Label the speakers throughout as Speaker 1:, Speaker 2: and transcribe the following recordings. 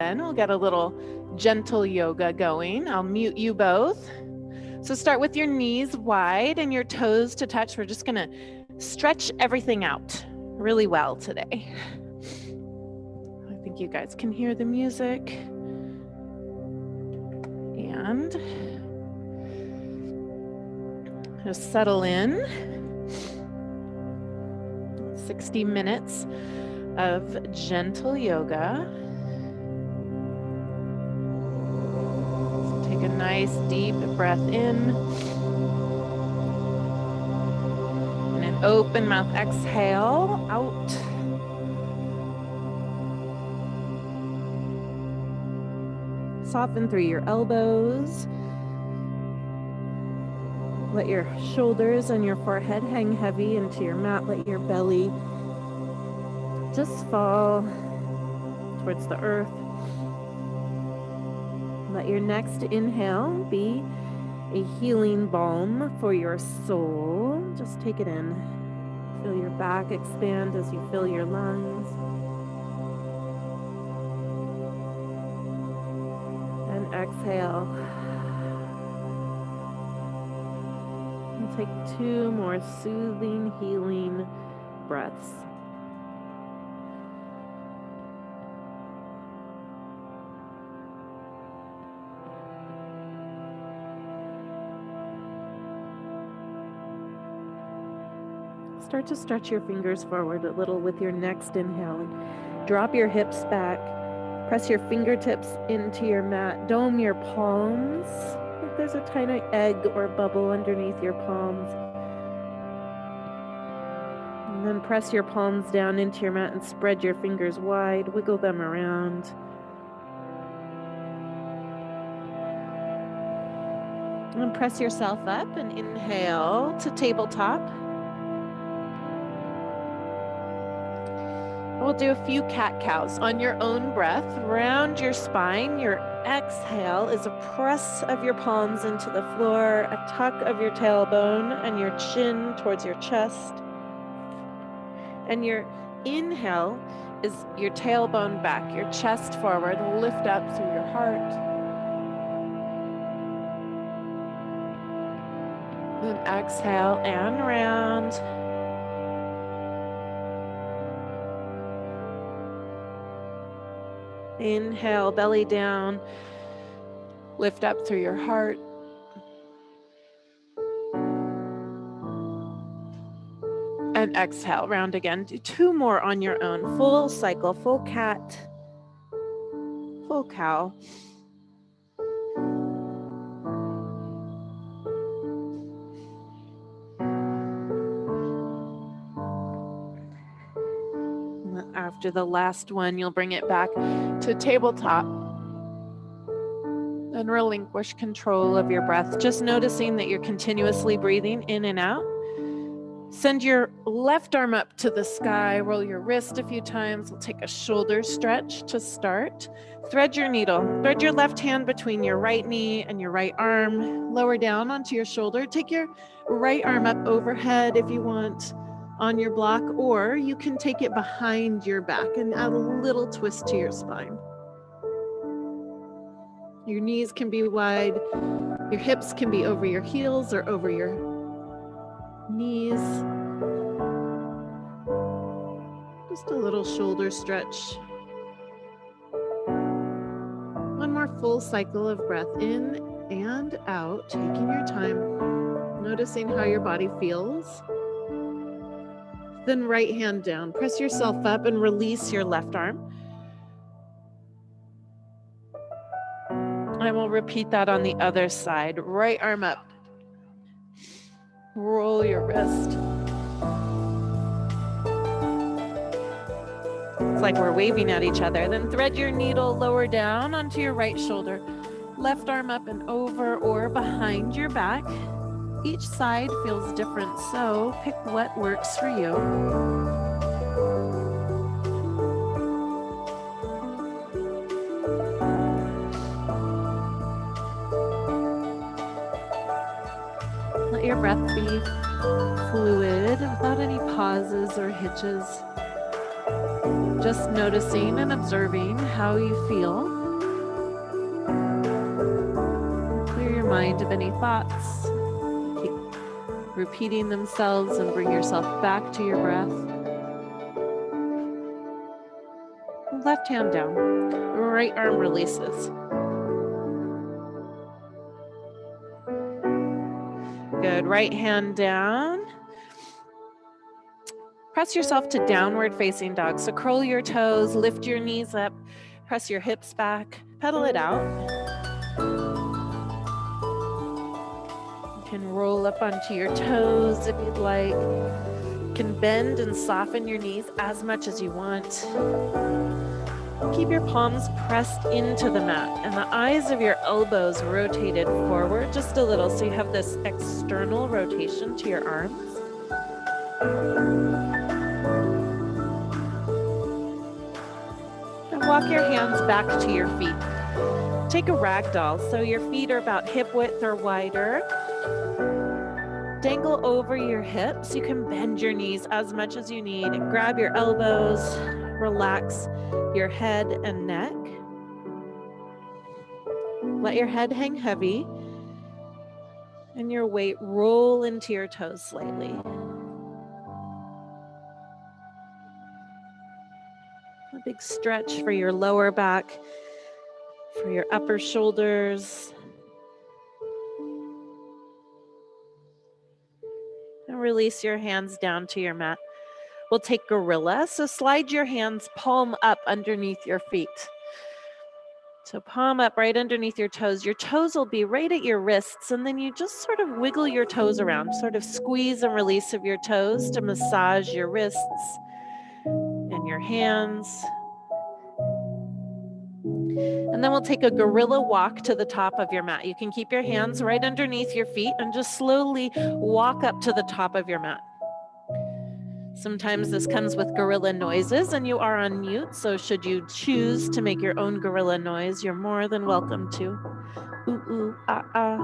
Speaker 1: Then we'll get a little gentle yoga going. I'll mute you both. So start with your knees wide and your toes to touch. We're just gonna stretch everything out really well today. I think you guys can hear the music. And just settle in. 60 minutes of gentle yoga. Take a nice deep breath in. And an open mouth exhale out. Soften through your elbows. Let your shoulders and your forehead hang heavy into your mat. Let your belly just fall towards the earth. Let your next inhale be a healing balm for your soul. Just take it in. Feel your back expand as you fill your lungs. And exhale. And take 2 more soothing, healing breaths. Start to stretch your fingers forward a little with your next inhale. And drop your hips back. Press your fingertips into your mat. Dome your palms. If there's a tiny egg or bubble underneath your palms. And then press your palms down into your mat and spread your fingers wide. Wiggle them around. And press yourself up and inhale to tabletop. We'll do a few cat-cows on your own breath. Round your spine. Your exhale is a press of your palms into the floor, a tuck of your tailbone and your chin towards your chest. And your inhale is your tailbone back, your chest forward, lift up through your heart. Then exhale and round. Inhale, belly down, lift up through your heart. And exhale, round again. Do 2 more on your own. Full cycle, full cat, full cow. After the last one, you'll bring it back to tabletop and relinquish control of your breath, just noticing that you're continuously breathing in and out. Send your left arm up to the sky, roll your wrist a few times. We'll take a shoulder stretch to start. Thread your needle. Thread your left hand between your right knee and your right arm. Lower down onto your shoulder. Take your right arm up overhead if you want on your block, or you can take it behind your back and add a little twist to your spine. Your knees can be wide. Your hips can be over your heels or over your knees. Just a little shoulder stretch. One more full cycle of breath in and out, taking your time, noticing how your body feels. Then right hand down, press yourself up and release your left arm. And we'll repeat that on the other side. Right arm up. Roll your wrist. It's like we're waving at each other. Then thread your needle lower down onto your right shoulder. Left arm up and over or behind your back. Each side feels different, so pick what works for you. Let your breath be fluid without any pauses or hitches. Just noticing and observing how you feel. Clear your mind of any thoughts. Keep repeating themselves and bring yourself back to your breath. Left hand down. Right arm releases. Good. Right hand down. Press yourself to downward facing dog. So curl your toes, lift your knees up, press your hips back, pedal it out. You can roll up onto your toes if you'd like. You can bend and soften your knees as much as you want. Keep your palms pressed into the mat and the eyes of your elbows rotated forward just a little so you have this external rotation to your arms. And walk your hands back to your feet. Take a ragdoll so your feet are about hip width or wider. Dangle over your hips. You can bend your knees as much as you need. Grab your elbows, relax your head and neck. Let your head hang heavy and your weight roll into your toes slightly. A big stretch for your lower back, for your upper shoulders. And release your hands down to your mat. We'll take gorilla. So slide your hands palm up underneath your feet. So palm up right underneath your toes. Your toes will be right at your wrists, and then you just sort of wiggle your toes around, sort of squeeze and release of your toes to massage your wrists and your hands. And then we'll take a gorilla walk to the top of your mat. You can keep your hands right underneath your feet and just slowly walk up to the top of your mat. Sometimes this comes with gorilla noises and you are on mute, so should you choose to make your own gorilla noise, you're more than welcome to. Ooh, ooh, ah, ah.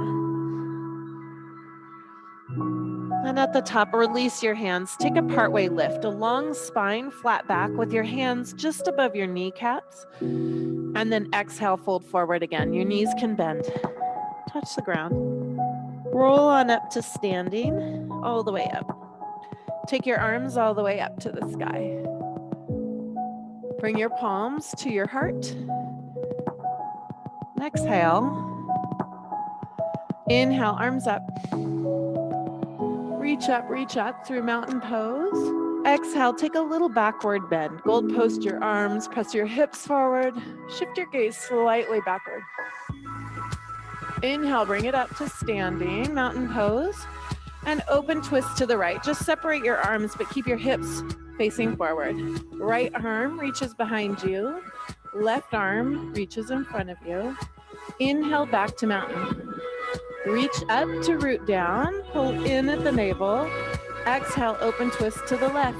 Speaker 1: And at the top, release your hands. Take a partway lift, a long spine, flat back with your hands just above your kneecaps. And then exhale, fold forward again. Your knees can bend. Touch the ground. Roll on up to standing, all the way up. Take your arms all the way up to the sky. Bring your palms to your heart. And exhale. Inhale, arms up. Reach up through mountain pose. Exhale, take a little backward bend. Gold post your arms, press your hips forward. Shift your gaze slightly backward. Inhale, bring it up to standing, mountain pose. And open twist to the right. Just separate your arms, but keep your hips facing forward. Right arm reaches behind you. Left arm reaches in front of you. Inhale, back to mountain. Reach up to root down. Pull in at the navel. Exhale, open twist to the left.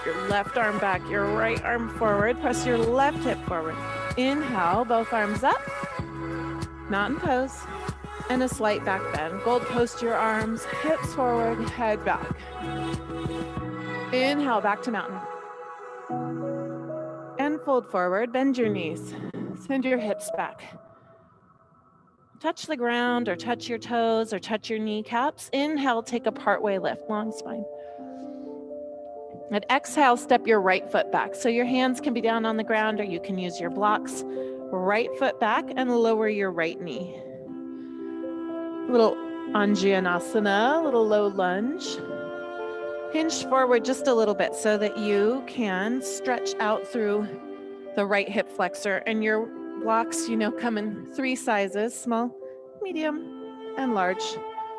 Speaker 1: Your left arm back, your right arm forward. Press your left hip forward. Inhale, both arms up. Mountain pose. And a slight back bend. Gold post your arms, hips forward, head back. Inhale, back to mountain. And fold forward, bend your knees. Send your hips back. Touch the ground or touch your toes or touch your kneecaps. Inhale, take a partway lift, long spine. And exhale, step your right foot back. So your hands can be down on the ground or you can use your blocks. Right foot back and lower your right knee. Little Anjanasana, little low lunge. Hinge forward just a little bit so that you can stretch out through the right hip flexor. And your blocks, come in 3 sizes, small, medium, and large.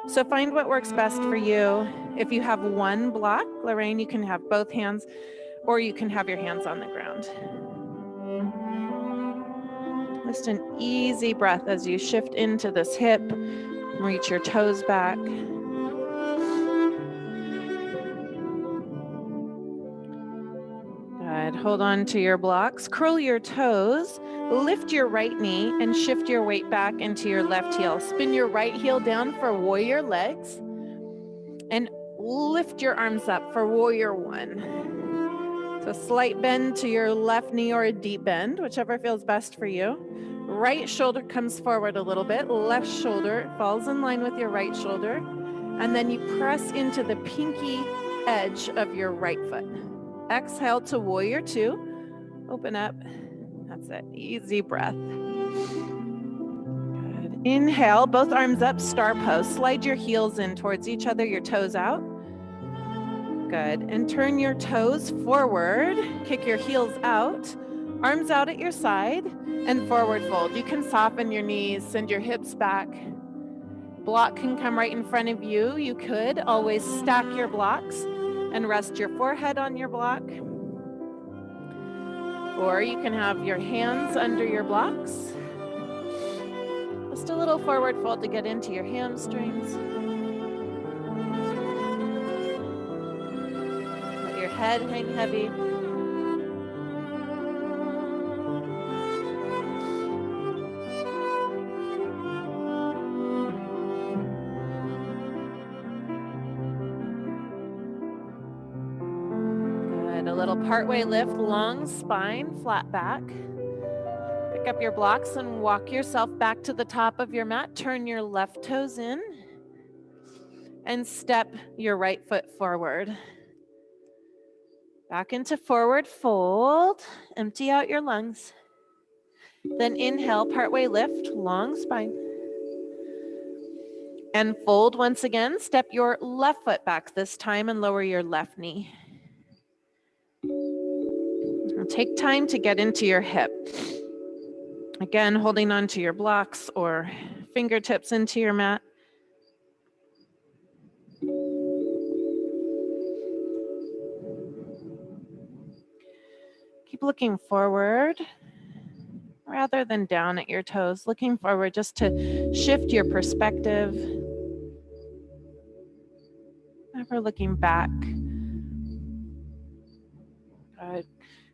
Speaker 1: So find what works best for you. If you have one block, Lorraine, you can have both hands, or you can have your hands on the ground. Just an easy breath as you shift into this hip. Reach your toes back. Good. Hold on to your blocks. Curl your toes. Lift your right knee and shift your weight back into your left heel. Spin your right heel down for warrior legs. And lift your arms up for warrior one. So slight bend to your left knee or a deep bend, whichever feels best for you. Right shoulder comes forward a little bit. Left shoulder falls in line with your right shoulder. And then you press into the pinky edge of your right foot. Exhale to warrior two. Open up. That's it. Easy breath. Good. Inhale, both arms up, star pose. Slide your heels in towards each other, your toes out. Good. And turn your toes forward. Kick your heels out. Arms out at your side and forward fold. You can soften your knees, send your hips back. Block can come right in front of you. You could always stack your blocks and rest your forehead on your block. Or you can have your hands under your blocks. Just a little forward fold to get into your hamstrings. Let your head hang heavy. Good. A little partway lift, long spine, flat back. Pick up your blocks and walk yourself back to the top of your mat. Turn your left toes in and step your right foot forward. Back into forward fold. Empty out your lungs. Then inhale, partway lift, long spine. And fold once again. Step your left foot back this time and lower your left knee. And take time to get into your hip. Again, holding on to your blocks or fingertips into your mat. Keep looking forward rather than down at your toes. Looking forward just to shift your perspective. Never looking back. Good.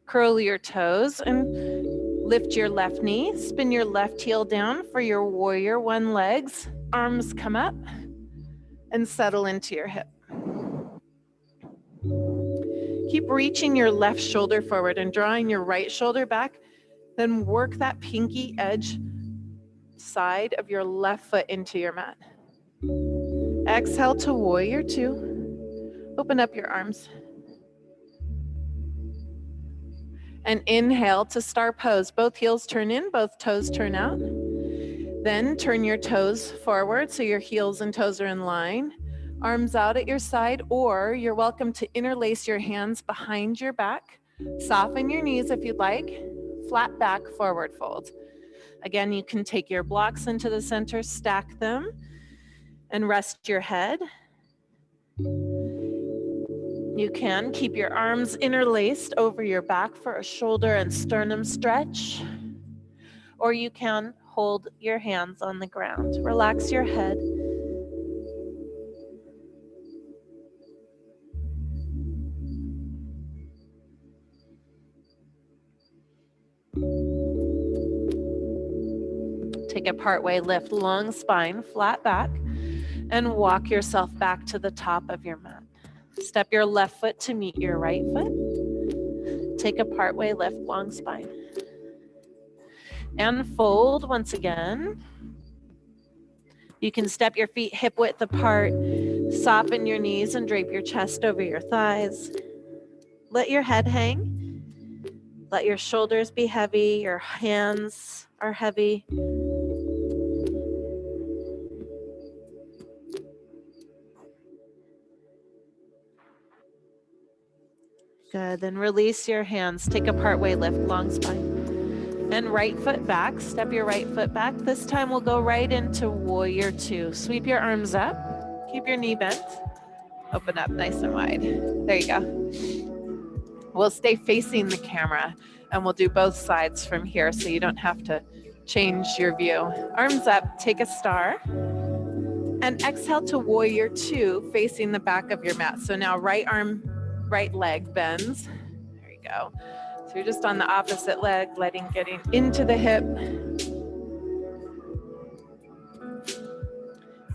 Speaker 1: Curl your toes and lift your left knee. Spin your left heel down for your warrior one legs. Arms come up and settle into your hip. Keep reaching your left shoulder forward and drawing your right shoulder back. Then work that pinky edge side of your left foot into your mat. Exhale to warrior two. Open up your arms. And inhale to star pose. Both heels turn in, both toes turn out. Then turn your toes forward so your heels and toes are in line. Arms out at your side, or you're welcome to interlace your hands behind your back. Soften your knees if you'd like. Flat back, forward fold. Again, you can take your blocks into the center, stack them, and rest your head. You can keep your arms interlaced over your back for a shoulder and sternum stretch, or you can hold your hands on the ground. Relax your head. Take a partway lift, long spine, flat back, and walk yourself back to the top of your mat. Step your left foot to meet your right foot. Take a partway lift, long spine. And fold once again. You can step your feet hip width apart, soften your knees and drape your chest over your thighs. Let your head hang. Let your shoulders be heavy, your hands are heavy. Good, then release your hands. Take a partway lift, long spine. And right foot back, step your right foot back. This time we'll go right into warrior two. Sweep your arms up, keep your knee bent. Open up nice and wide. There you go. We'll stay facing the camera and we'll do both sides from here so you don't have to change your view. Arms up, take a star. And exhale to warrior two, facing the back of your mat. So now right arm, right leg bends. There you go. So you're just on the opposite leg, getting into the hip.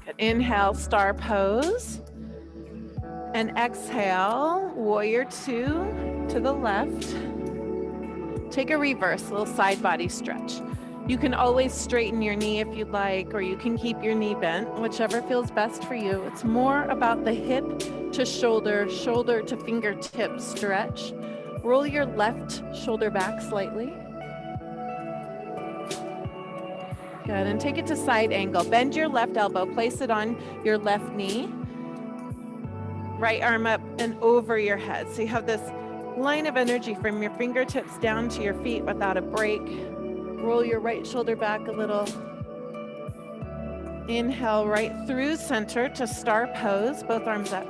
Speaker 1: Good. Inhale, star pose. And exhale, warrior two to the left. Take a reverse, a little side body stretch. You can always straighten your knee if you'd like, or you can keep your knee bent, whichever feels best for you. It's more about the hip to shoulder, shoulder to fingertip stretch. Roll your left shoulder back slightly. Good, and take it to side angle. Bend your left elbow, place it on your left knee. Right arm up and over your head. So you have this line of energy from your fingertips down to your feet without a break. Roll your right shoulder back a little. Inhale right through center to star pose, both arms up.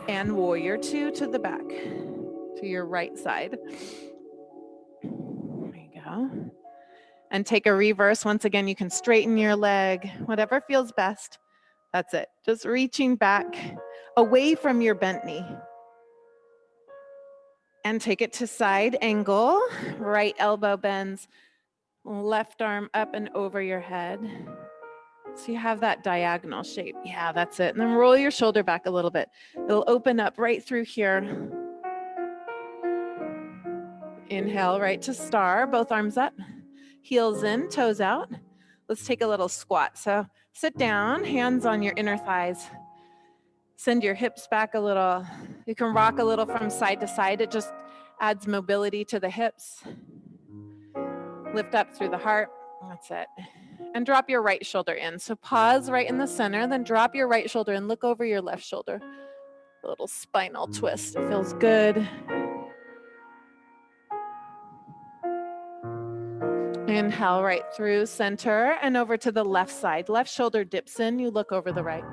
Speaker 1: And warrior two to the back, to your right side. There you go. And take a reverse. Once again, you can straighten your leg, whatever feels best. That's it. Just reaching back away from your bent knee. And take it to side angle. Right elbow bends, left arm up and over your head. So you have that diagonal shape. Yeah, that's it. And then roll your shoulder back a little bit. It'll open up right through here. Inhale, right to star, both arms up, heels in, toes out. Let's take a little squat. So sit down, hands on your inner thighs. Send your hips back a little. You can rock a little from side to side. It just adds mobility to the hips. Lift up through the heart. That's it. And drop your right shoulder in. So pause right in the center, then drop your right shoulder and look over your left shoulder. A little spinal twist. It feels good. Inhale right through center and over to the left side. Left shoulder dips in. You look over the right.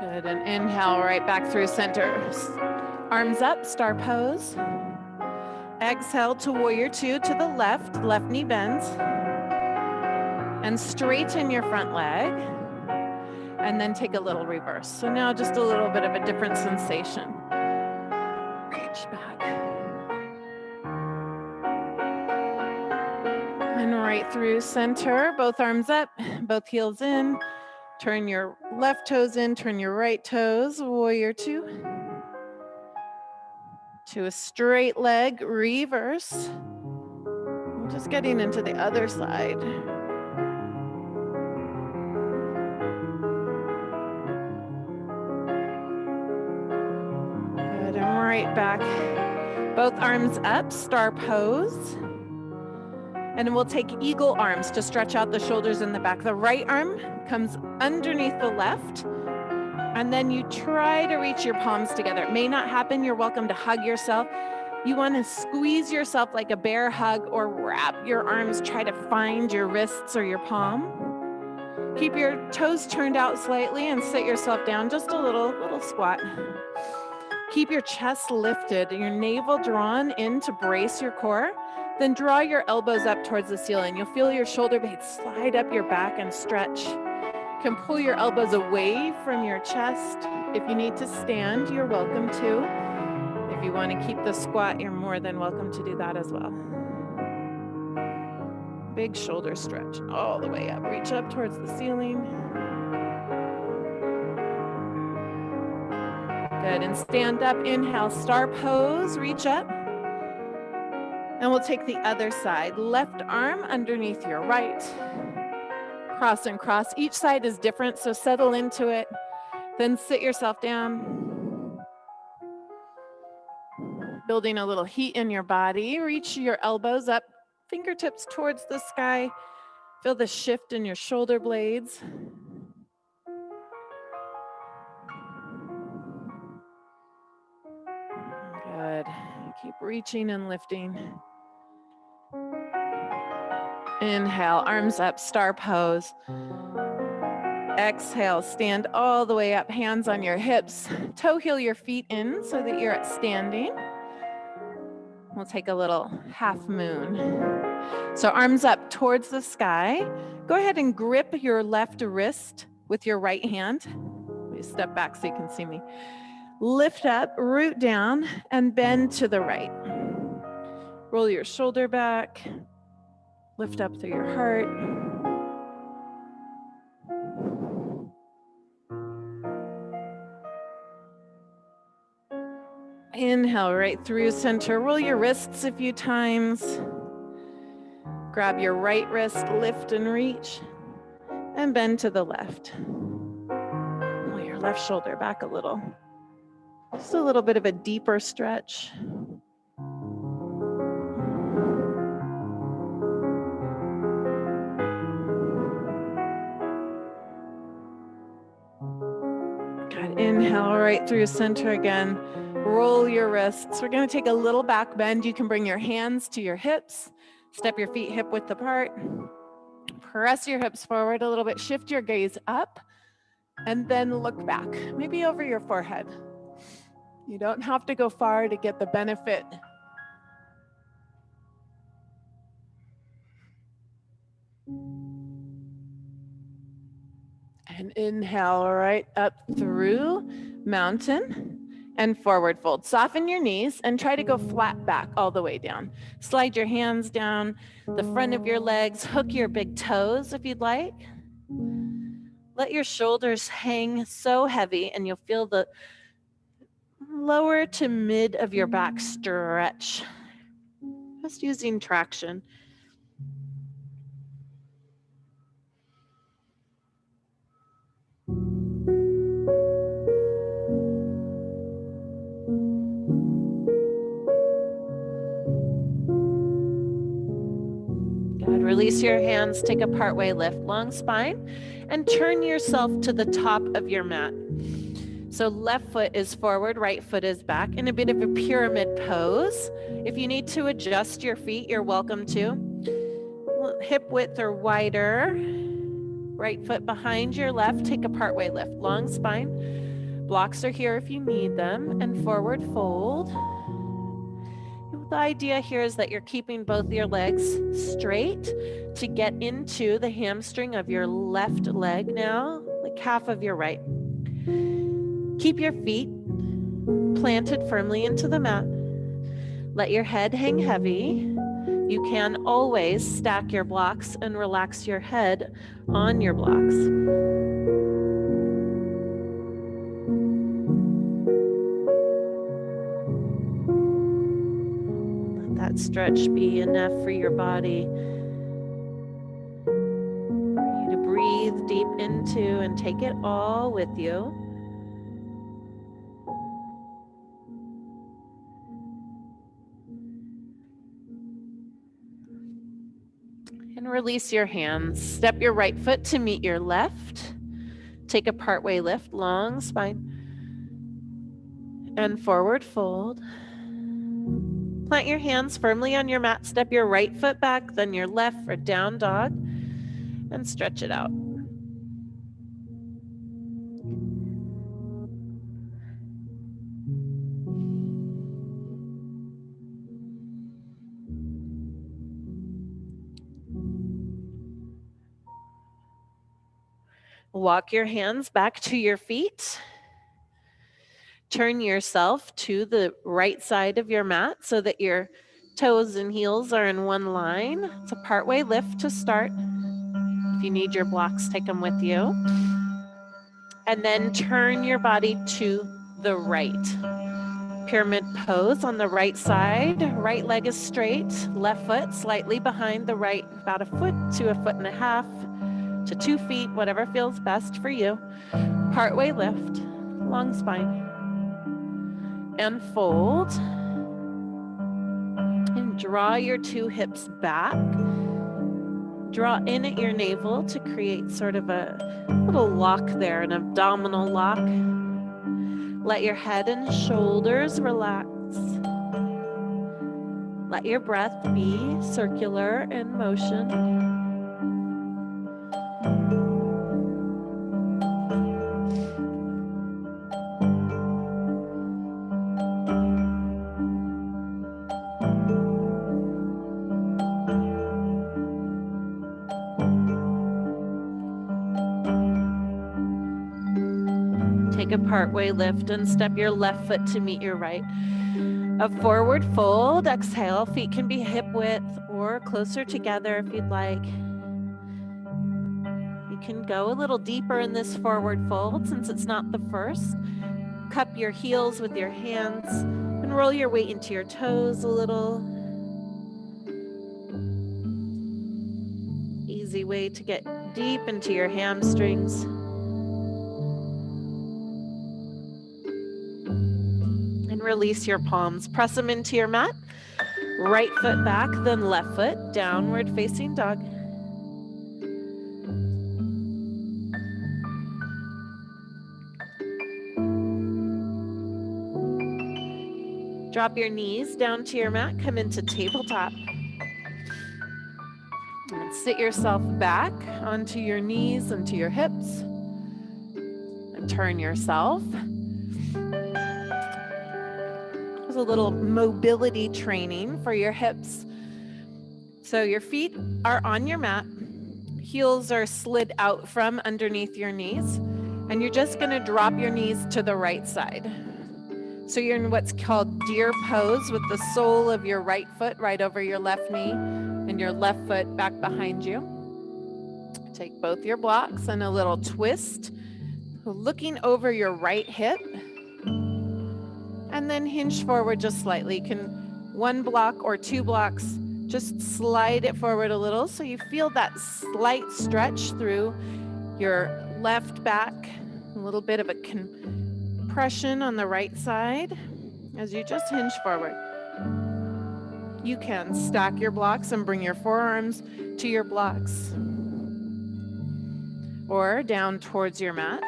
Speaker 1: Good, and inhale right back through center. Arms up, star pose. Exhale to warrior two to the left, left knee bends. And straighten your front leg. And then take a little reverse. So now just a little bit of a different sensation. Reach back. And right through center, both arms up, both heels in. Turn your left toes in, turn your right toes, warrior two. To a straight leg, reverse. Just getting into the other side. Good, and right back. Both arms up, star pose. And we'll take eagle arms to stretch out the shoulders in the back. The right arm comes underneath the left. And then you try to reach your palms together. It may not happen. You're welcome to hug yourself. You want to squeeze yourself like a bear hug or wrap your arms. Try to find your wrists or your palm. Keep your toes turned out slightly and sit yourself down. Just a little squat. Keep your chest lifted, your navel drawn in to brace your core. Then draw your elbows up towards the ceiling. You'll feel your shoulder blades slide up your back and stretch. You can pull your elbows away from your chest. If you need to stand, you're welcome to. If you want to keep the squat, you're more than welcome to do that as well. Big shoulder stretch all the way up. Reach up towards the ceiling. Good, and stand up, inhale, star pose, reach up. And we'll take the other side. Left arm underneath your right. Cross and cross. Each side is different, so settle into it. Then sit yourself down. Building a little heat in your body. Reach your elbows up, fingertips towards the sky. Feel the shift in your shoulder blades. Good. Keep reaching and lifting. Inhale, arms up, star pose. Exhale, stand all the way up, hands on your hips. Toe heel your feet in so that you're at standing. We'll take a little half moon. So arms up towards the sky. Go ahead and grip your left wrist with your right hand. Let me step back so you can see me. Lift up, root down, and bend to the right. Roll your shoulder back. Lift up through your heart. Inhale right through center. Roll your wrists a few times. Grab your right wrist, lift and reach, and bend to the left. Pull your left shoulder back a little. Just a little bit of a deeper stretch. Good. Inhale right through center again. Roll your wrists. We're going to take a little back bend. You can bring your hands to your hips. Step your feet hip width apart. Press your hips forward a little bit. Shift your gaze up and then look back, maybe over your forehead. You don't have to go far to get the benefit. And inhale right up through mountain and forward fold. Soften your knees and try to go flat back all the way down. Slide your hands down the front of your legs. Hook your big toes if you'd like. Let your shoulders hang so heavy and you'll feel the lower to mid of your back stretch. Just using traction. Good. Release your hands, take a partway lift, long spine, and turn yourself to the top of your mat. So left foot is forward, right foot is back in a bit of a pyramid pose. If you need to adjust your feet, you're welcome to. Hip width or wider. Right foot behind your left, take a partway lift, long spine. Blocks are here if you need them, and forward fold. The idea here is that you're keeping both your legs straight to get into the hamstring of your left leg now, like half of your right. Keep your feet planted firmly into the mat. Let your head hang heavy. You can always stack your blocks and relax your head on your blocks. Let that stretch be enough for your body. For you to breathe deep into and take it all with you. And release your hands. Step your right foot to meet your left. Take a partway lift, long spine. And forward fold. Plant your hands firmly on your mat. Step your right foot back, then your left for down dog. And stretch it out. Walk your hands back to your feet. Turn yourself to the right side of your mat so that your toes and heels are in one line. It's a partway lift to start. If you need your blocks, take them with you. And then turn your body to the right. Pyramid pose on the right side. Right leg is straight. Left foot slightly behind the right, about a foot to a foot and a half to 2 feet, whatever feels best for you. Partway lift, long spine. And fold. And draw your 2 hips back. Draw in at your navel to create sort of a little lock there, an abdominal lock. Let your head and shoulders relax. Let your breath be circular in motion. Take a partway lift and step your left foot to meet your right. A forward fold. Exhale, feet can be hip width or closer together if you'd like. You can go a little deeper in this forward fold since it's not the first. Cup your heels with your hands and roll your weight into your toes a little. Easy way to get deep into your hamstrings. And release your palms. Press them into your mat. Right foot back, then left foot, downward facing dog. Drop your knees down to your mat, come into tabletop. And sit yourself back onto your knees and to your hips. And turn yourself. There's a little mobility training for your hips. So your feet are on your mat. Heels are slid out from underneath your knees. And you're just going to drop your knees to the right side. So you're in what's called deer pose with the sole of your right foot right over your left knee and your left foot back behind you. Take both your blocks and a little twist, looking over your right hip. And then hinge forward just slightly. You can one block or two blocks, just slide it forward a little so you feel that slight stretch through your left back, a little bit of a compression on the right side as you just hinge forward. You can stack your blocks and bring your forearms to your blocks or down towards your mat.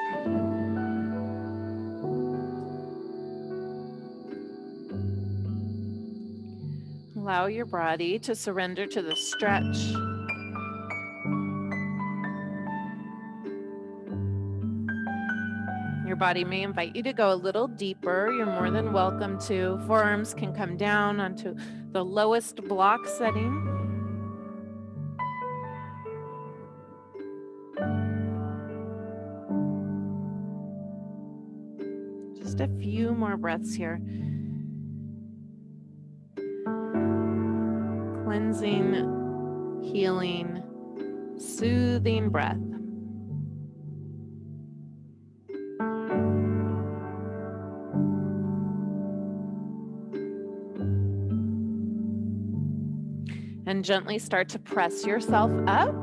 Speaker 1: Allow your body to surrender to the stretch. Your body may invite you to go a little deeper. You're more than welcome to. Forearms can come down onto the lowest block setting. Just a few more breaths here. Cleansing, healing, soothing breath. And gently start to press yourself up.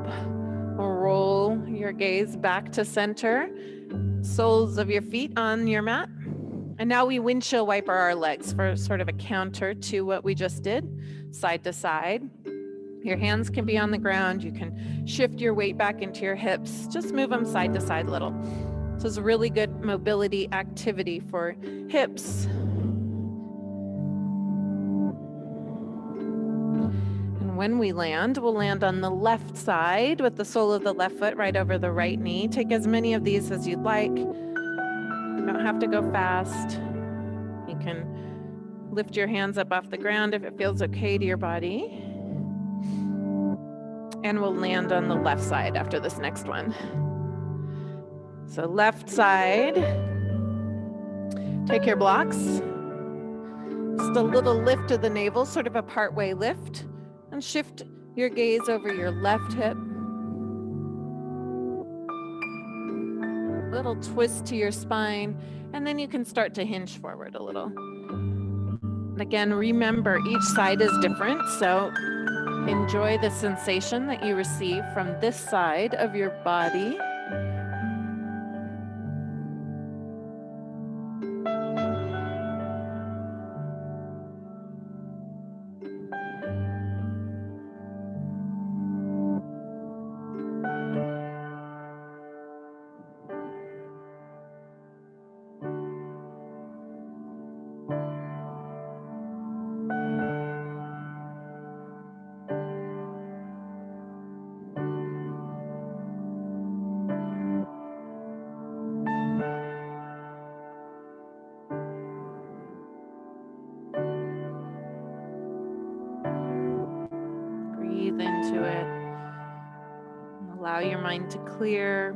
Speaker 1: Roll your gaze back to center. Soles of your feet on your mat. And now we windshield wiper our legs for sort of a counter to what we just did, side to side. Your hands can be on the ground. You can shift your weight back into your hips. Just move them side to side a little. This is a really good mobility activity for hips. And when we land, we'll land on the left side with the sole of the left foot right over the right knee. Take as many of these as you'd like. You don't have to go fast. You can lift your hands up off the ground if it feels okay to your body. And we'll land on the left side after this next one. So left side. Take your blocks. Just a little lift of the navel, sort of a part-way lift. And shift your gaze over your left hip. Little twist to your spine. And then you can start to hinge forward a little. And again, remember each side is different. So enjoy the sensation that you receive from this side of your body. Breathe into it. Allow your mind to clear.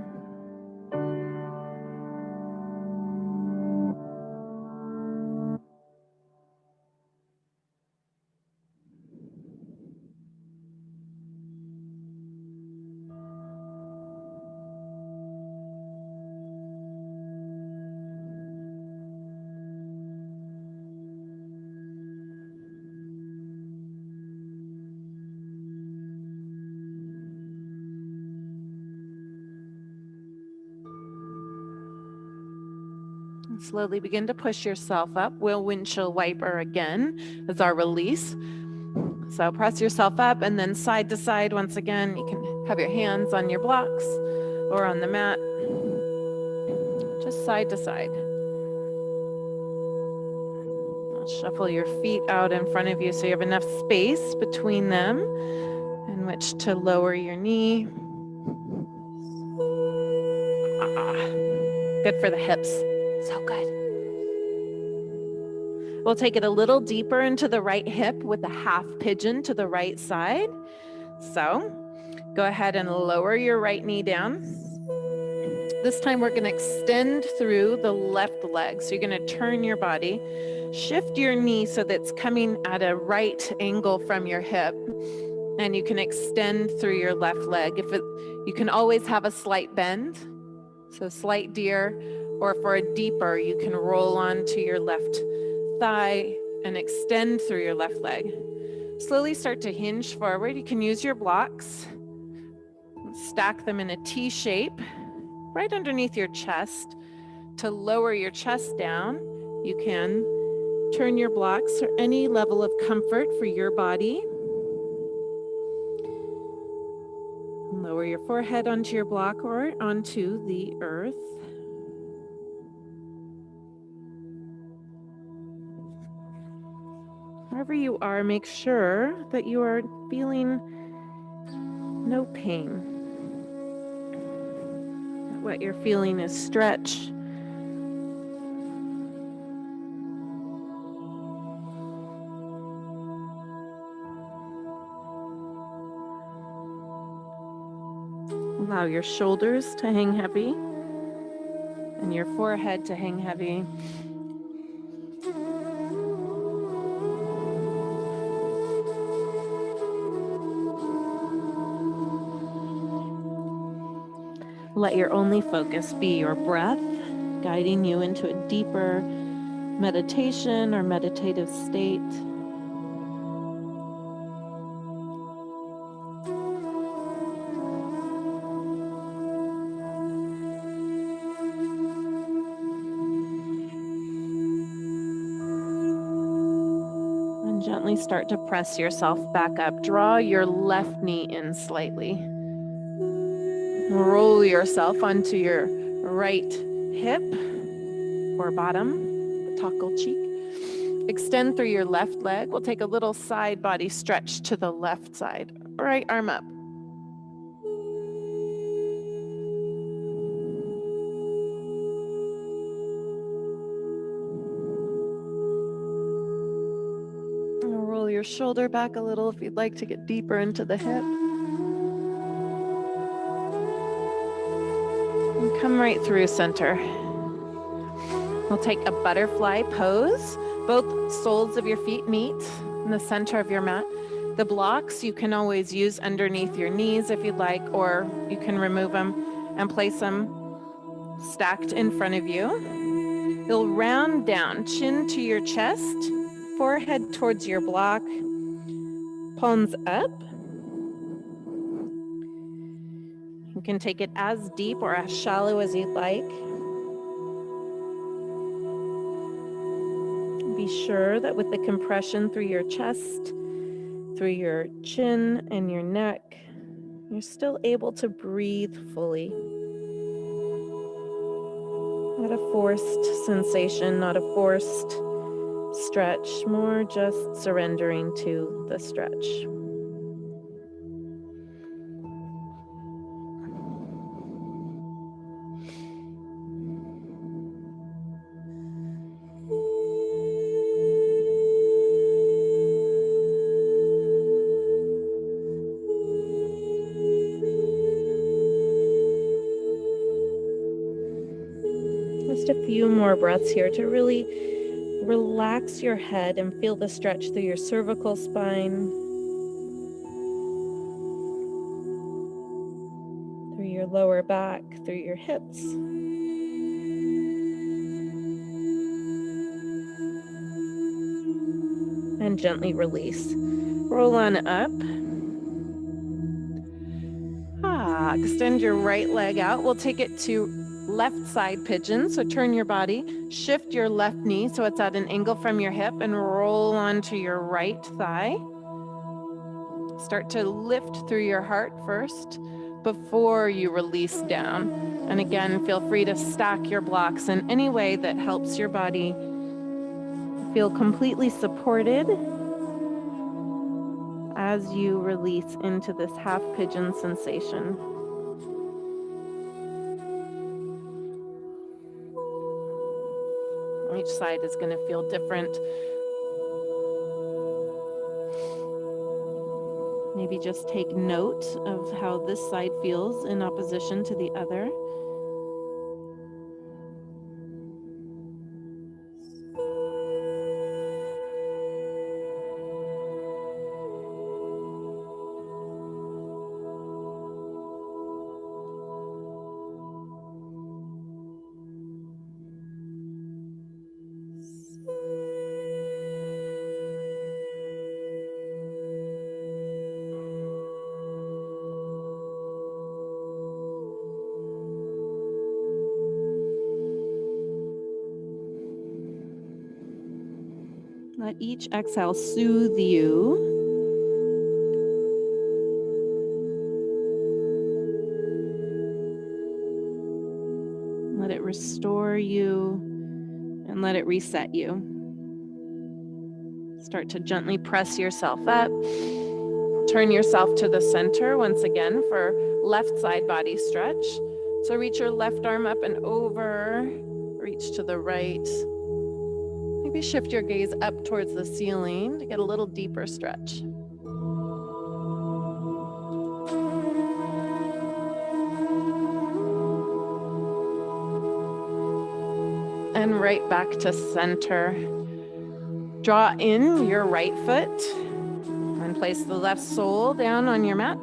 Speaker 1: Slowly begin to push yourself up. We'll windshield wiper again as our release. So press yourself up and then side to side once again. You can have your hands on your blocks or on the mat. Just side to side. Shuffle your feet out in front of you so you have enough space between them in which to lower your knee. Good for the hips. So good. We'll take it a little deeper into the right hip with a half pigeon to the right side. So go ahead and lower your right knee down. This time we're going to extend through the left leg. So you're going to turn your body, shift your knee so that it's coming at a right angle from your hip. And you can extend through your left leg. You can always have a slight bend. So slight deer, or for a deeper, you can roll onto your left thigh and extend through your left leg. Slowly start to hinge forward. You can use your blocks. Stack them in a T shape right underneath your chest. To lower your chest down, you can turn your blocks for any level of comfort for your body. Lower your forehead onto your block or onto the earth. Wherever you are, make sure that you are feeling no pain. What you're feeling is stretch. Allow your shoulders to hang heavy and your forehead to hang heavy. Let your only focus be your breath, guiding you into a deeper meditation or meditative state. And gently start to press yourself back up. Draw your left knee in slightly. Roll yourself onto your right hip or bottom, the taco cheek. Extend through your left leg. We'll take a little side body stretch to the left side. Right arm up. And roll your shoulder back a little if you'd like to get deeper into the hip. And come right through center. We'll take a butterfly pose. Both soles of your feet meet in the center of your mat. The blocks you can always use underneath your knees if you'd like, or you can remove them and place them stacked in front of you. You'll round down, chin to your chest, forehead towards your block, palms up. You can take it as deep or as shallow as you'd like. Be sure that with the compression through your chest, through your chin and your neck, you're still able to breathe fully. Not a forced sensation, not a forced stretch, more just surrendering to the stretch. Just a few more breaths here to really relax your head and feel the stretch through your cervical spine, through your lower back, through your hips. And gently release. Roll on up. Extend your right leg out. We'll take it to left side pigeon. So turn your body, shift your left knee so it's at an angle from your hip, and roll onto your right thigh. Start to lift through your heart first before you release down. And again, feel free to stack your blocks in any way that helps your body feel completely supported as you release into this half pigeon sensation. Each side is going to feel different. Maybe just take note of how this side feels in opposition to the other. Let each exhale soothe you. Let it restore you and let it reset you. Start to gently press yourself up. Turn yourself to the center once again for left side body stretch. So reach your left arm up and over, reach to the right. Maybe shift your gaze up towards the ceiling to get a little deeper stretch. And right back to center. Draw in your right foot and place the left sole down on your mat.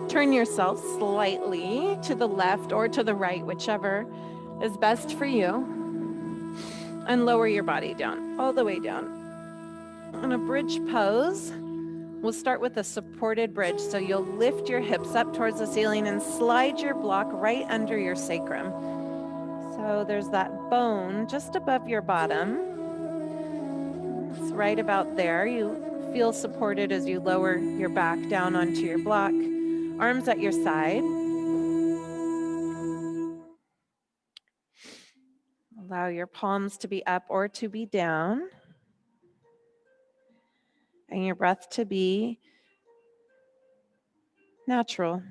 Speaker 1: Turn yourself slightly to the left or to the right, whichever is best for you. And lower your body down, all the way down. In a bridge pose, we'll start with a supported bridge. So you'll lift your hips up towards the ceiling and slide your block right under your sacrum. So there's that bone just above your bottom. It's right about there. You feel supported as you lower your back down onto your block. Arms at your side. Allow your palms to be up or to be down. And your breath to be natural.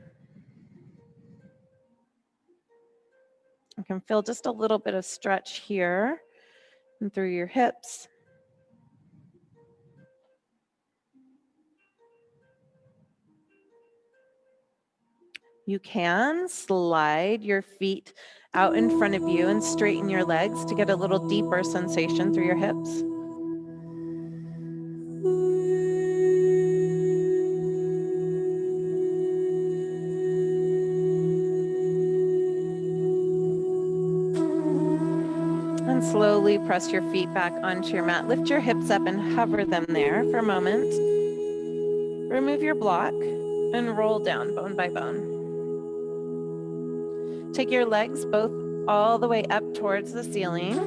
Speaker 1: You can feel just a little bit of stretch here and through your hips. You can slide your feet out in front of you and straighten your legs to get a little deeper sensation through your hips. And slowly press your feet back onto your mat. Lift your hips up and hover them there for a moment. Remove your block and roll down bone by bone. Take your legs both all the way up towards the ceiling.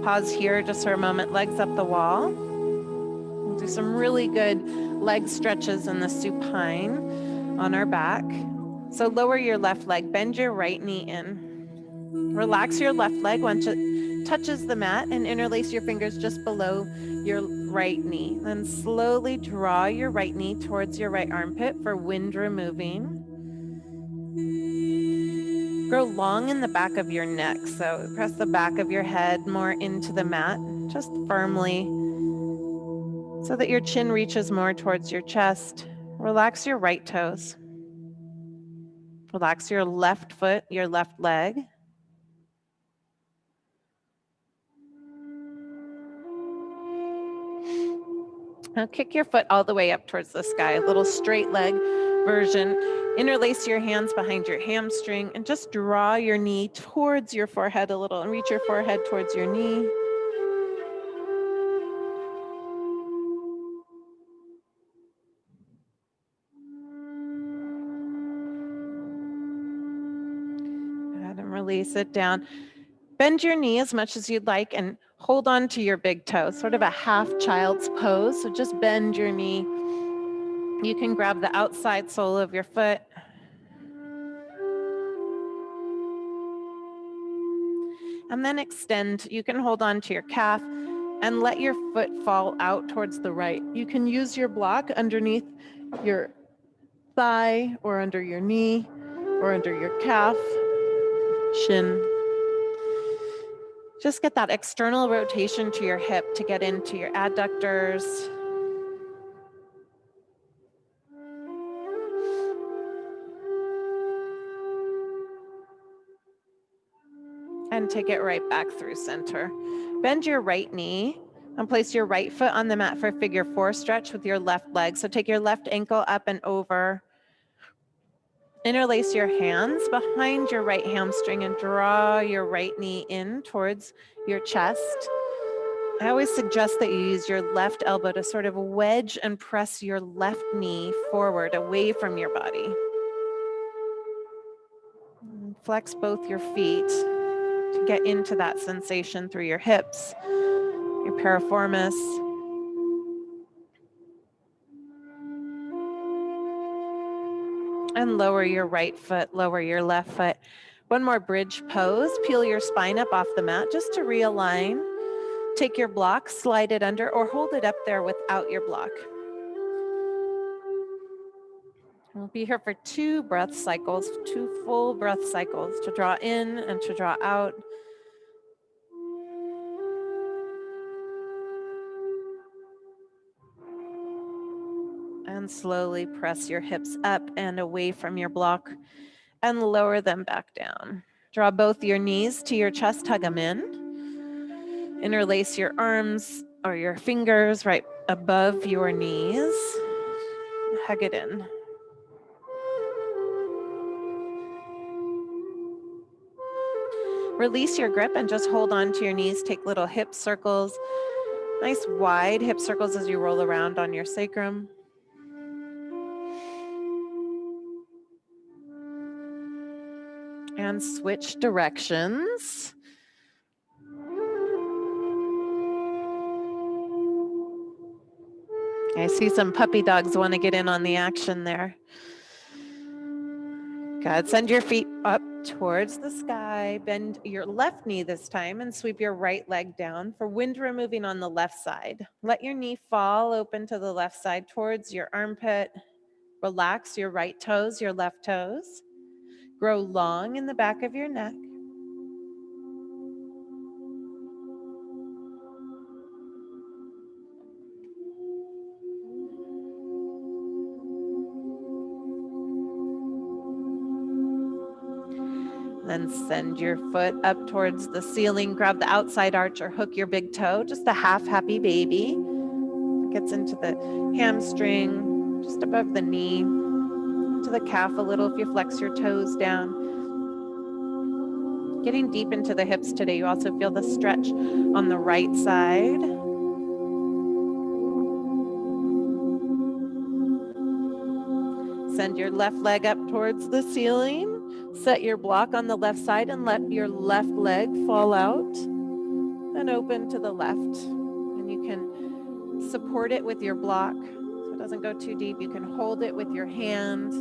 Speaker 1: Pause here just for a moment, legs up the wall. We'll do some really good leg stretches in the supine on our back. So lower your left leg, bend your right knee in. Relax your left leg once it touches the mat and interlace your fingers just below your right knee. Then slowly draw your right knee towards your right armpit for wind removing. Grow long in the back of your neck. So press the back of your head more into the mat, just firmly, so that your chin reaches more towards your chest. Relax your right toes. Relax your left foot, your left leg. Now kick your foot all the way up towards the sky, a little straight leg version. Interlace your hands behind your hamstring and just draw your knee towards your forehead a little and reach your forehead towards your knee. Release it down. Bend your knee as much as you'd like and hold on to your big toe, sort of a half child's pose. So just bend your knee. You can grab the outside sole of your foot. And then extend. You can hold on to your calf and let your foot fall out towards the right. You can use your block underneath your thigh or under your knee or under your calf, shin. Just get that external rotation to your hip to get into your adductors. And take it right back through center. Bend your right knee and place your right foot on the mat for figure 4 stretch with your left leg. So take your left ankle up and over. Interlace your hands behind your right hamstring and draw your right knee in towards your chest. I always suggest that you use your left elbow to sort of wedge and press your left knee forward away from your body. Flex both your feet to get into that sensation through your hips, your piriformis. And lower your right foot, lower your left foot. One more bridge pose. Peel your spine up off the mat just to realign. Take your block, slide it under, or hold it up there without your block. We'll be here for 2 breath cycles, 2 full breath cycles to draw in and to draw out. And slowly press your hips up and away from your block and lower them back down. Draw both your knees to your chest, hug them in. Interlace your arms or your fingers right above your knees. Hug it in. Release your grip and just hold on to your knees. Take little hip circles. Nice wide hip circles as you roll around on your sacrum. And switch directions. I see some puppy dogs want to get in on the action there. Good. Send your feet up towards the sky. Bend your left knee this time and sweep your right leg down for wind removing on the left side. Let your knee fall open to the left side towards your armpit. Relax your right toes, your left toes. Grow long in the back of your neck. Then send your foot up towards the ceiling. Grab the outside arch or hook your big toe, just a half happy baby. Gets into the hamstring, just above the knee, into the calf a little if you flex your toes down. Getting deep into the hips today. You also feel the stretch on the right side. Send your left leg up towards the ceiling. Set your block on the left side and let your left leg fall out and open to the left. And you can support it with your block so it doesn't go too deep. You can hold it with your hand.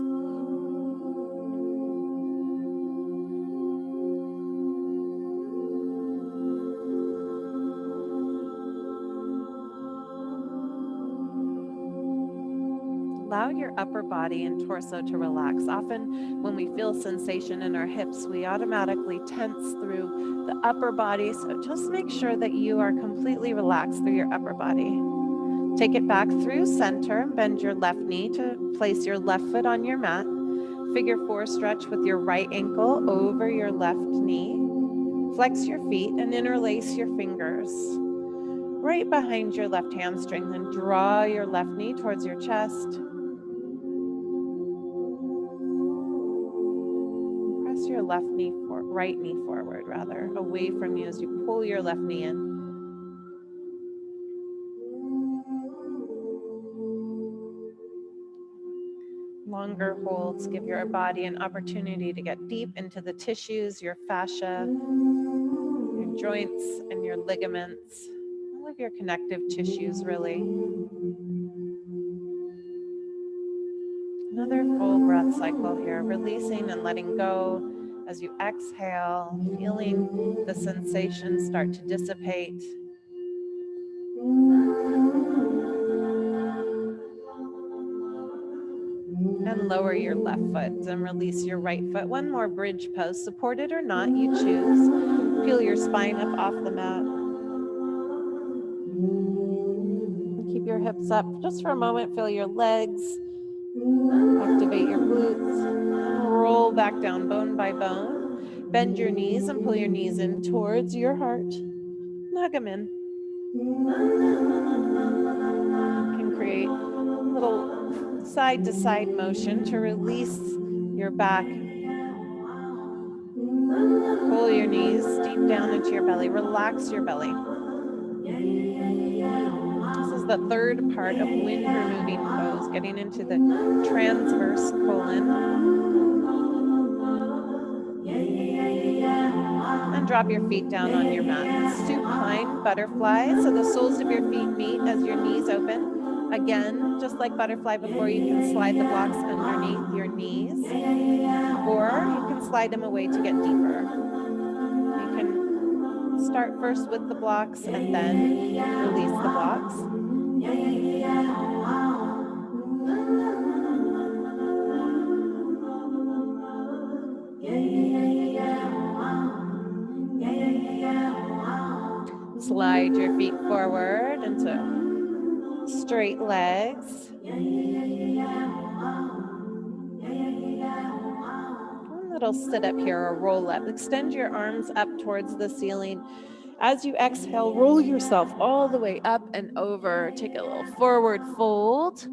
Speaker 1: Allow your upper body and torso to relax. Often when we feel sensation in our hips, we automatically tense through the upper body. So just make sure that you are completely relaxed through your upper body. Take it back through center. Bend your left knee to place your left foot on your mat. Figure 4 stretch with your right ankle over your left knee. Flex your feet and interlace your fingers right behind your left hamstring. Then draw your left knee towards your chest. Press your right knee forward, away from you as you pull your left knee in. longer holds give your body an opportunity to get deep into the tissues, your fascia, your joints, and your ligaments, all of your connective tissues, really. Another full breath cycle here, releasing and letting go as you exhale, feeling the sensation start to dissipate. And lower your left foot and release your right foot. One more bridge pose, supported or not, you choose. Feel your spine up off the mat. And keep your hips up just for a moment. Feel your legs. Activate your glutes. And roll back down bone by bone. Bend your knees and pull your knees in towards your heart. And hug them in. You can create a little side to side motion to release your back. Pull your knees deep down into your belly. Relax your belly. This is the third part of wind removing pose, getting into the transverse colon. And drop your feet down on your mat. Supine butterfly, so the soles of your feet meet as your knees open. Again, just like butterfly before, you can slide the blocks underneath your knees, or you can slide them away to get deeper. You can start first with the blocks and then release the blocks. Slide your feet forward into straight legs. One little sit up here or roll up. Extend your arms up towards the ceiling. As you exhale, roll yourself all the way up and over. Take a little forward fold.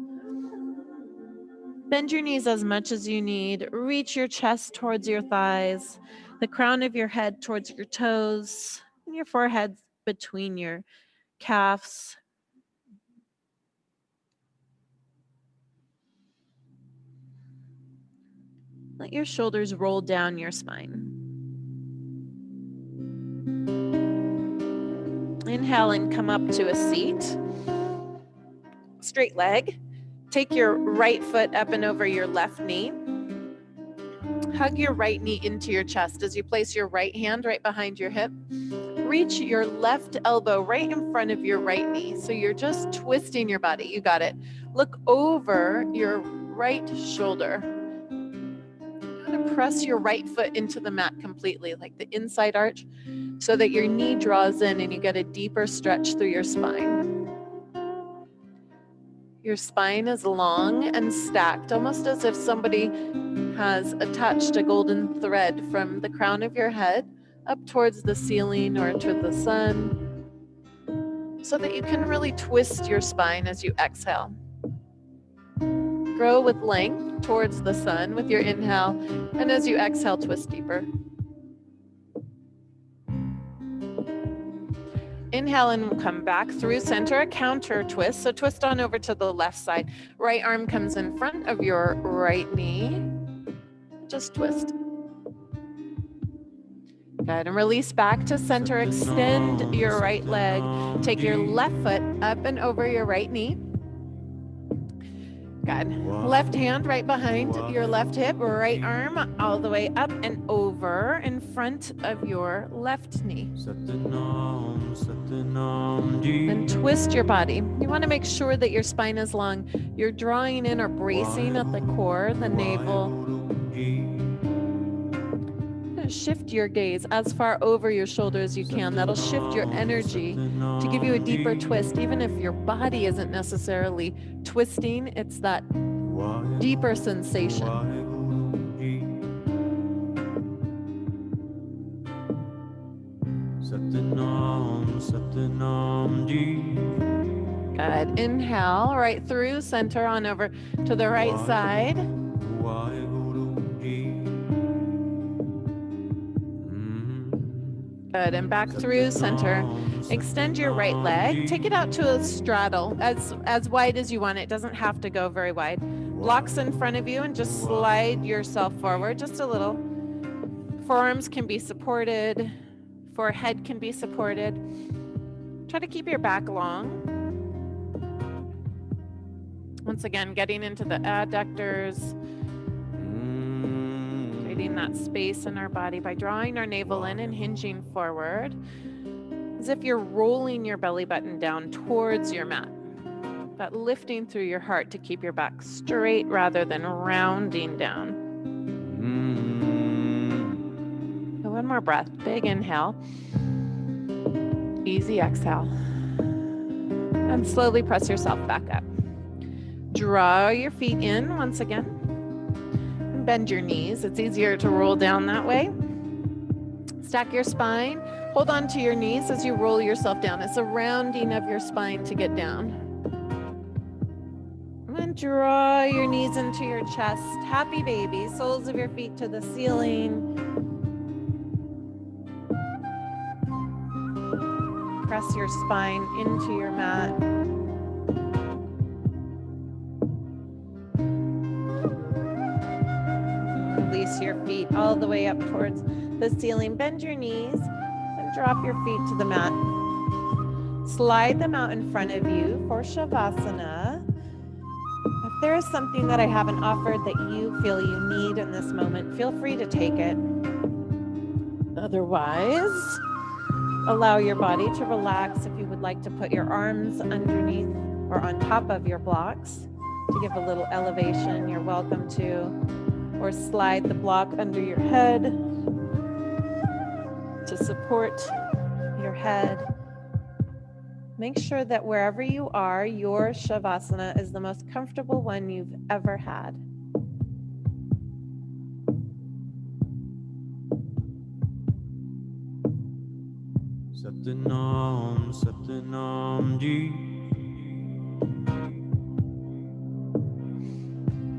Speaker 1: Bend your knees as much as you need. Reach your chest towards your thighs, the crown of your head towards your toes, and your forehead between your calves. Let your shoulders roll down your spine. Inhale and come up to a seat. Straight leg. Take your right foot up and over your left knee. Hug your right knee into your chest as you place your right hand right behind your hip. Reach your left elbow right in front of your right knee. So you're just twisting your body. You got it. Look over your right shoulder. Press your right foot into the mat completely, like the inside arch, so that your knee draws in and you get a deeper stretch through your spine. Your spine is long and stacked, almost as if somebody has attached a golden thread from the crown of your head up towards the ceiling or to the sun, so that you can really twist your spine as you exhale. Grow with length towards the sun with your inhale, and as you exhale, twist deeper. Inhale and come back through center, a counter twist. So twist on over to the left side. Right arm comes in front of your right knee. Just twist. Good, and release back to center. Extend your right leg. Take your left foot up and over your right knee. Good. Left hand right behind your left hip, right arm all the way up and over in front of your left knee. And twist your body. You want to make sure that your spine is long. You're drawing in or bracing at the core, the navel. Shift your gaze as far over your shoulder as you can. That'll shift your energy to give you a deeper twist. Even if your body isn't necessarily twisting, it's that deeper sensation. Good. Inhale right through center on over to the right side. Good, and back through center. Extend your right leg. Take it out to a straddle, as wide as you want. It doesn't have to go very wide. Blocks in front of you and just slide yourself forward just a little. Forearms can be supported. Forehead can be supported. Try to keep your back long. Once again, getting into the adductors, creating that space in our body by drawing our navel in and hinging forward, as if you're rolling your belly button down towards your mat, but lifting through your heart to keep your back straight rather than rounding down. So one more breath. Big inhale. Easy exhale. And slowly press yourself back up. Draw your feet in once again. And bend your knees. It's easier to roll down that way. Stack your spine. Hold on to your knees as you roll yourself down. It's a rounding of your spine to get down. And draw your knees into your chest. Happy baby. Soles of your feet to the ceiling. Press your spine into your mat. Release your feet all the way up towards the ceiling. Bend your knees and drop your feet to the mat. Slide them out in front of you for Shavasana. If there is something that I haven't offered that you feel you need in this moment, feel free to take it. Otherwise, allow your body to relax. If you would like to put your arms underneath or on top of your blocks to give a little elevation, you're welcome to. Or slide the block under your head to support your head. Make sure that wherever you are, your Shavasana is the most comfortable one you've ever had.
Speaker 2: Satnam, Satnam Ji.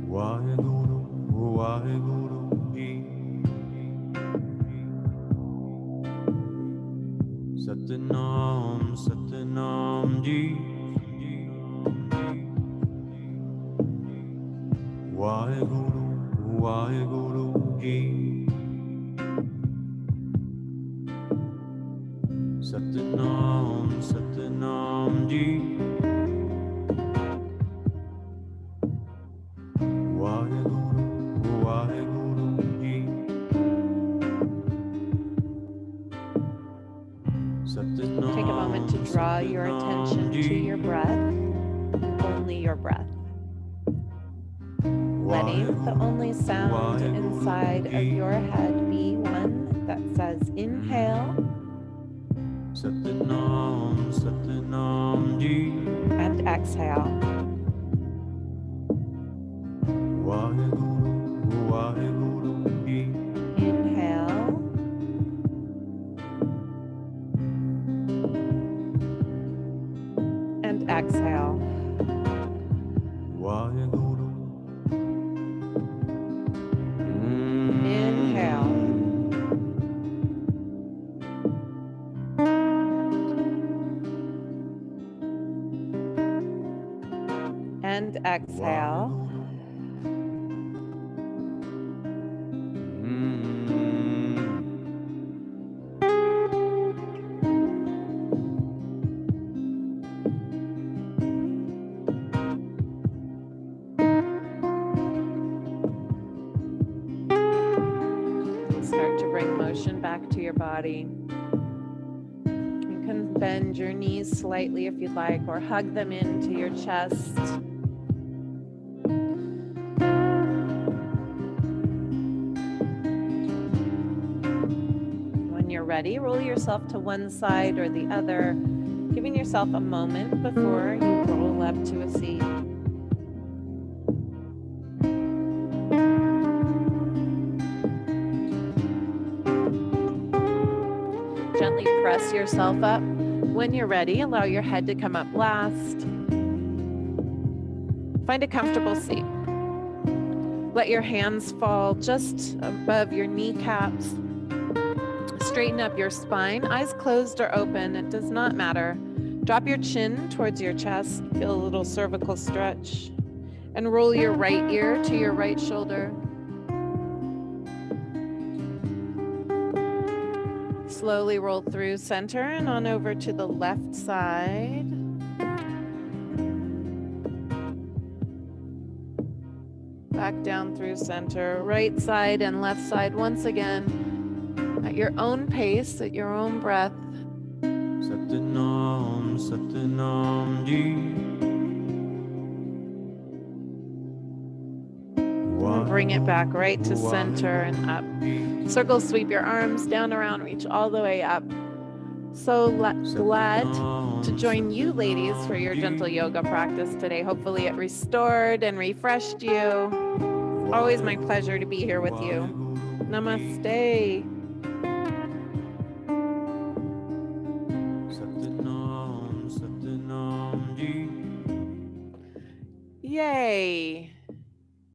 Speaker 2: Waheguru, Waheguru Ji. Satnam, Satnam Ji. Waheguru, Waheguru Ji. Satnam, Satnam Ji. Waheguru, Waheguru Ji. Satnam.
Speaker 1: Take a moment to draw your attention to your breath, and only your breath. Letting the only sound inside of your head be one that says inhale.
Speaker 2: Satnam, Satnam Ji.
Speaker 1: And exhale.
Speaker 2: Waheguru, Waheguru Ji.
Speaker 1: Inhale. And exhale.
Speaker 2: Waheguru.
Speaker 1: Inhale. And exhale. Start to bring motion back to your body. You can bend your knees slightly if you'd like, or hug them into your chest. When you're ready, roll yourself to one side or the other, giving yourself a moment before you roll up to a seat. Gently press yourself up. When you're ready, allow your head to come up last. Find a comfortable seat. Let your hands fall just above your kneecaps. Straighten up your spine. Eyes closed or open, it does not matter. Drop your chin towards your chest. Feel a little cervical stretch. And roll your right ear to your right shoulder. Slowly roll through center and on over to the left side. Back down through center, right side and left side once again at your own pace, at your own breath.
Speaker 2: Satanam, Satanam Ji.
Speaker 1: And bring it back right to center and up. Circle sweep your arms down, around, reach all the way up. So glad to join you ladies for your gentle yoga practice today. Hopefully it restored and refreshed you. Always my pleasure to be here with you. Namaste. Yay.